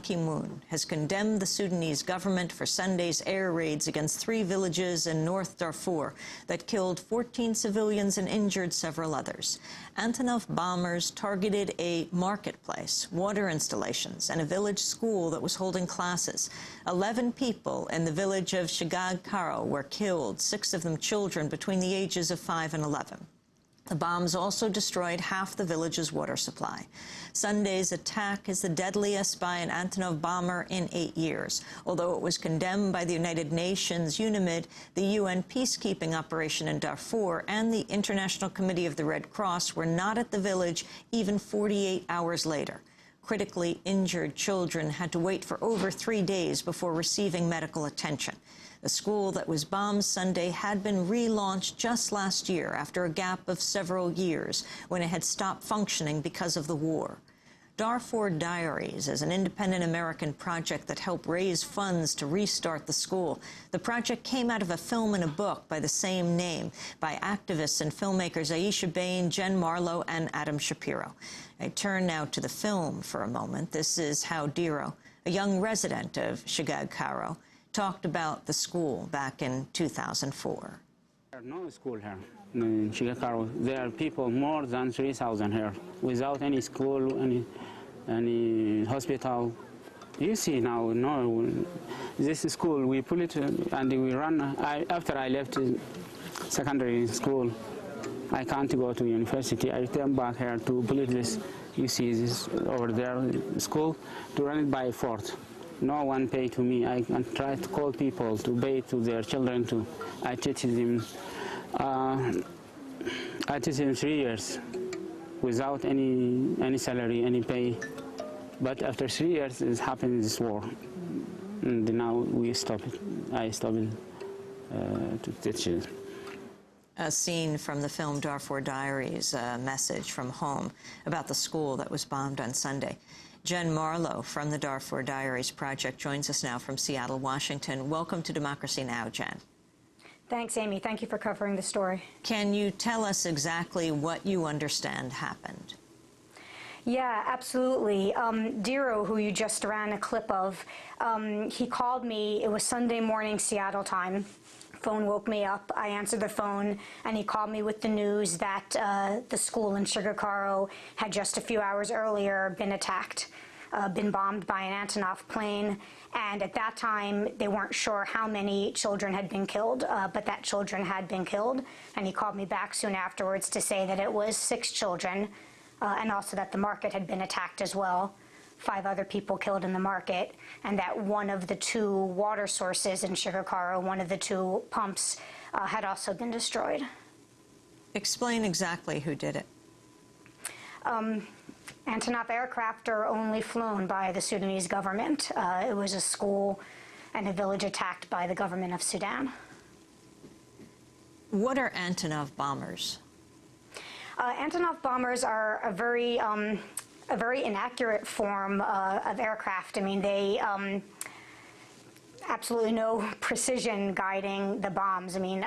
Ki-moon has condemned the Sudanese government for Sunday's air raids against 3 villages in North Darfur that killed 14 civilians and injured several others. Antonov bombers targeted a marketplace, water installations, and a village school that was holding classes. 11 people in the village of Shigag Karo were killed, 6 of them children between the ages of 5 and 11. The bombs also destroyed half the village's water supply. Sunday's attack is the deadliest by an Antonov bomber in 8 years. Although it was condemned by the United Nations UNAMID, the UN peacekeeping operation in Darfur, and the International Committee of the Red Cross were not at the village even 48 hours later. Critically injured children had to wait for over 3 days before receiving medical attention. The school that was bombed Sunday had been relaunched just last year after a gap of several years when it had stopped functioning because of the war. Darfur Diaries is an independent American project that helped raise funds to restart the school. The project came out of a film and a book by the same name by activists and filmmakers Aisha Bain, Jen Marlowe, and Adam Shapiro. I turn now to the film for a moment. This is how Diro, a young resident of Shigag Karo, talked about the school back in 2004. There's no school here in Shigag Karo. There are people more than 3,000 here, without any school, any hospital. You see now, no, this school, we put it and we run. After I left secondary school, I can't go to university. I returned back here to put this. You see this over there, school, to run it by fort. No one paid to me. I try to call people to pay to their children too. I teach them 3 years without any salary, any pay. But after 3 years, it happened this war, and now we stop it. I stopped to teach it. A scene from the film Darfur Diaries, a message from home about the school that was bombed on Sunday. Jen Marlowe from the Darfur Diaries project joins us now from Seattle, Washington. Welcome to Democracy Now!, Jen. Thanks, Amy. Thank you for covering the story. Can you tell us exactly what you understand happened? Yeah, absolutely. Diro, who you just ran a clip of, he called me. It was Sunday morning, Seattle time. Phone woke me up. I answered the phone, and he called me with the news that the school in Shigag Karo had just a few hours earlier been attacked, been bombed by an Antonov plane. And at that time, they weren't sure how many children had been killed, but that children had been killed. And he called me back soon afterwards to say that it was 6 children, and also that the market had been attacked as well. 5 other people killed in the market, and that one of the 2 water sources in Shigag Karo, one of the 2 pumps, had also been destroyed. Explain exactly who did it. Antonov aircraft are only flown by the Sudanese government. It was a school and a village attacked by the government of Sudan. What are Antonov bombers? Antonov bombers are a very inaccurate form of aircraft. I mean, they absolutely no precision guiding the bombs. I mean,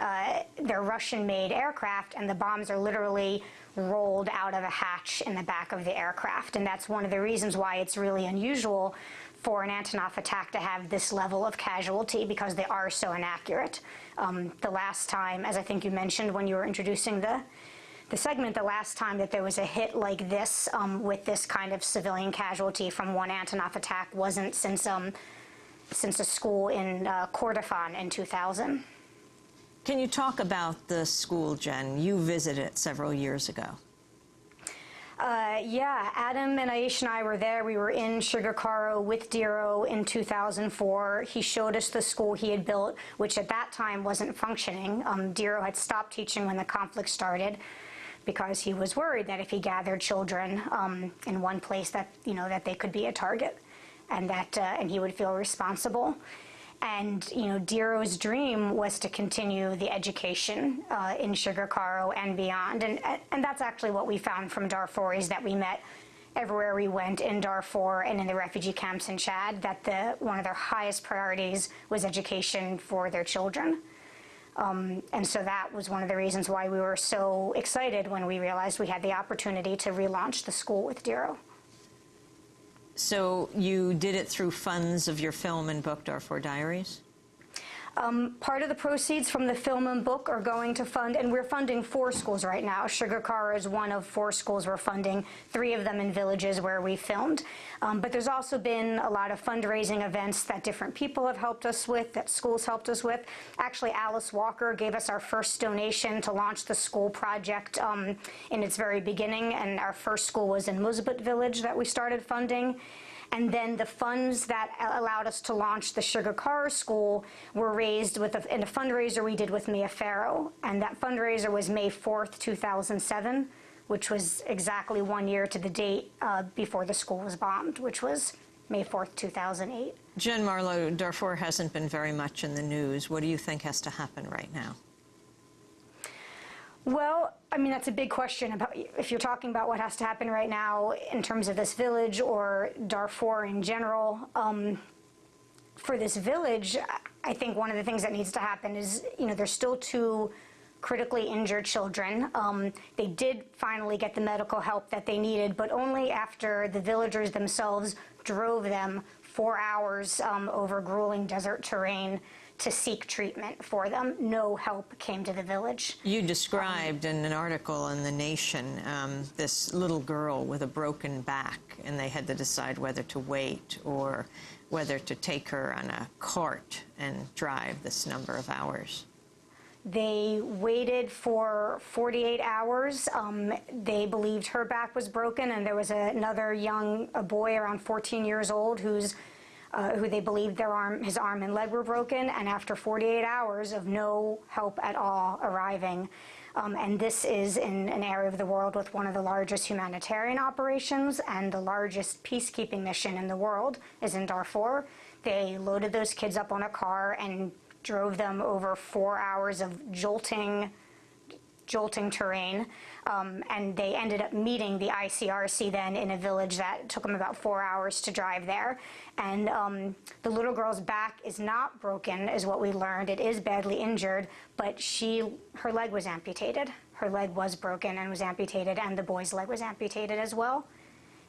they're Russian-made aircraft, and the bombs are literally rolled out of a hatch in the back of the aircraft. And that's one of the reasons why it's really unusual for an Antonov attack to have this level of casualty, because they are so inaccurate. The last time, as I think you mentioned when you were introducing the segment, the last time that there was a hit like this with this kind of civilian casualty from one Antonov attack wasn't since a school in Kordofan in 2000. Can you talk about the school, Jen? You visited it several years ago. Yeah, Adam and Aisha and I were there. We were in Shigag Karo with Diro in 2004. He showed us the school he had built, which at that time wasn't functioning. Diro had stopped teaching when the conflict started, because he was worried that if he gathered children in one place, that that they could be a target, and and he would feel responsible. And Diro's dream was to continue the education in Shigag Karo and beyond, and that's actually what we found from Darfuris that we met everywhere we went in Darfur and in the refugee camps in Chad, that one of their highest priorities was education for their children. And so that was one of the reasons why we were so excited when we realized we had the opportunity to relaunch the school with Diro. So you did it through funds of your film and book, Darfur Diaries? Part of the proceeds from the film and book are going to fund, and we're funding 4 schools right now. Sugar Kara is one of 4 schools we're funding, 3 of them in villages where we filmed. But there's also been a lot of fundraising events that different people have helped us with, that schools helped us with. Actually, Alice Walker gave us our first donation to launch the school project in its very beginning, and our first school was in Musbat village that we started funding. And then the funds that allowed us to launch the Sugar Kara School were raised in a fundraiser we did with Mia Farrow. And that fundraiser was May 4th, 2007, which was exactly 1 year to the date before the school was bombed, which was May 4th, 2008. Jen Marlowe, Darfur hasn't been very much in the news. What do you think has to happen right now? Well, I mean, that's a big question about if you're talking about what has to happen right now in terms of this village or Darfur in general. For this village, I think one of the things that needs to happen is, there's still 2 critically injured children. They did finally get the medical help that they needed, but only after the villagers themselves drove them 4 hours over grueling desert terrain to seek treatment for them. No help came to the village. You described in an article in The Nation this little girl with a broken back, and they had to decide whether to wait or whether to take her on a cart and drive this number of hours. They waited for 48 hours. They believed her back was broken, and there was another a boy around 14 years old who they believed his arm and leg were broken, and after 48 hours of no help at all arriving. And this is in an area of the world with one of the largest humanitarian operations, and the largest peacekeeping mission in the world is in Darfur. They loaded those kids up on a car and drove them over 4 hours of jolting terrain, and they ended up meeting the ICRC then in a village that took them about 4 hours to drive there. And the little girl's back is not broken, is what we learned. It is badly injured, but her leg was amputated. Her leg was broken and was amputated, and the boy's leg was amputated as well.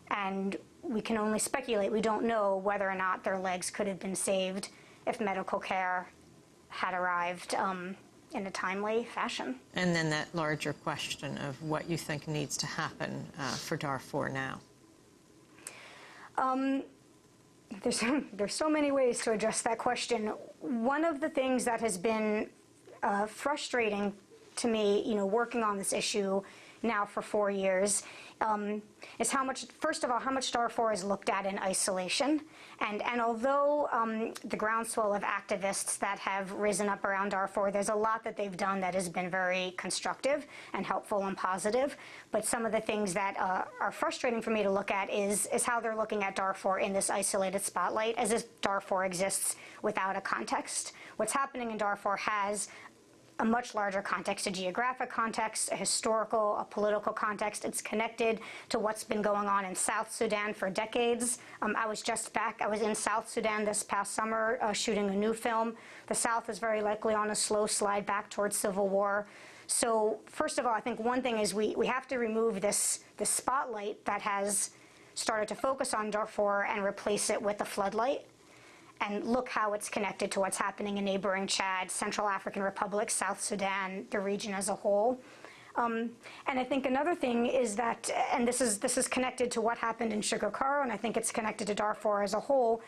And we can only speculate. We don't know whether or not their legs could have been saved if medical care had arrived in a timely fashion. And then that larger question of what you think needs to happen for Darfur now. There's so many ways to address that question. One of the things that has been frustrating to me, working on this issue now for 4 years, is how much Darfur is looked at in isolation. And although the groundswell of activists that have risen up around Darfur, there's a lot that they've done that has been very constructive and helpful and positive. But some of the things that are frustrating for me to look at is how they're looking at Darfur in this isolated spotlight, as if Darfur exists without a context. What's happening in Darfur has a much larger context, a geographic context, a historical, a political context. It's connected to what's been going on in South Sudan for decades. I was just back. I was in South Sudan this past summer shooting a new film. The South is very likely on a slow slide back towards civil war. So first of all, I think one thing is we have to remove this spotlight that has started to focus on Darfur and replace it with a floodlight, and look how it's connected to what's happening in neighboring Chad, Central African Republic, South Sudan, the region as a whole. And I think another thing is that, and this is connected to what happened in Sugar Kara, and I think it's connected to Darfur as a whole.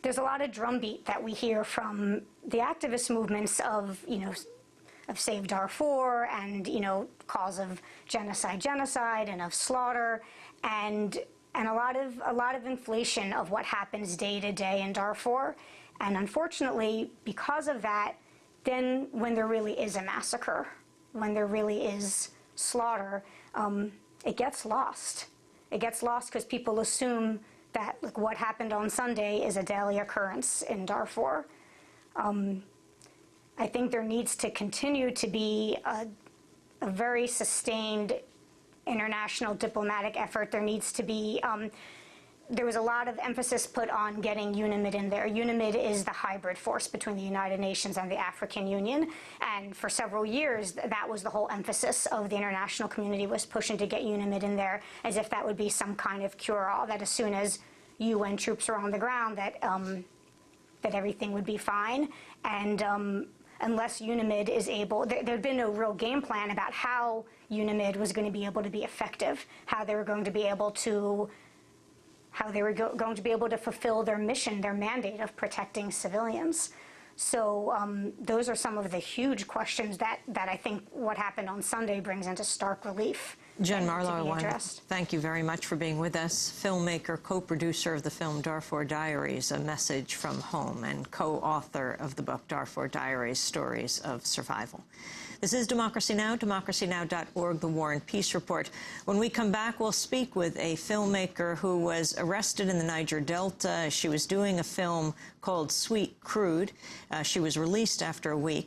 There's a lot of drumbeat that we hear from the activist movements of Save Darfur and, calls of genocide and of slaughter, and a lot of inflation of what happens day to day in Darfur. And unfortunately, because of that, then when there really is a massacre, when there really is slaughter, it gets lost. It gets lost because people assume that what happened on Sunday is a daily occurrence in Darfur. I think there needs to continue to be a very sustained international diplomatic effort. There needs to be there was a lot of emphasis put on getting UNAMID in there. UNAMID is the hybrid force between the United Nations and the African Union, and for several years, that was the whole emphasis of the international community, was pushing to get UNAMID in there, as if that would be some kind of cure-all, that as soon as UN troops were on the ground, that everything would be fine. And unless UNAMID is able, there'd been no real game plan about how UNAMID was going to be able to be effective, how they were going to be able to fulfill their mission, their mandate of protecting civilians. So those are some of the huge questions that I think what happened on Sunday brings into stark relief. Jen Marlowe, I want to thank you very much for being with us. Filmmaker, co-producer of the film Darfur Diaries, A Message from Home, and co-author of the book Darfur Diaries, Stories of Survival. This is Democracy Now!, democracynow.org, The War and Peace Report. When we come back, we'll speak with a filmmaker who was arrested in the Niger Delta. She was doing a film called Sweet Crude. She was released after a week.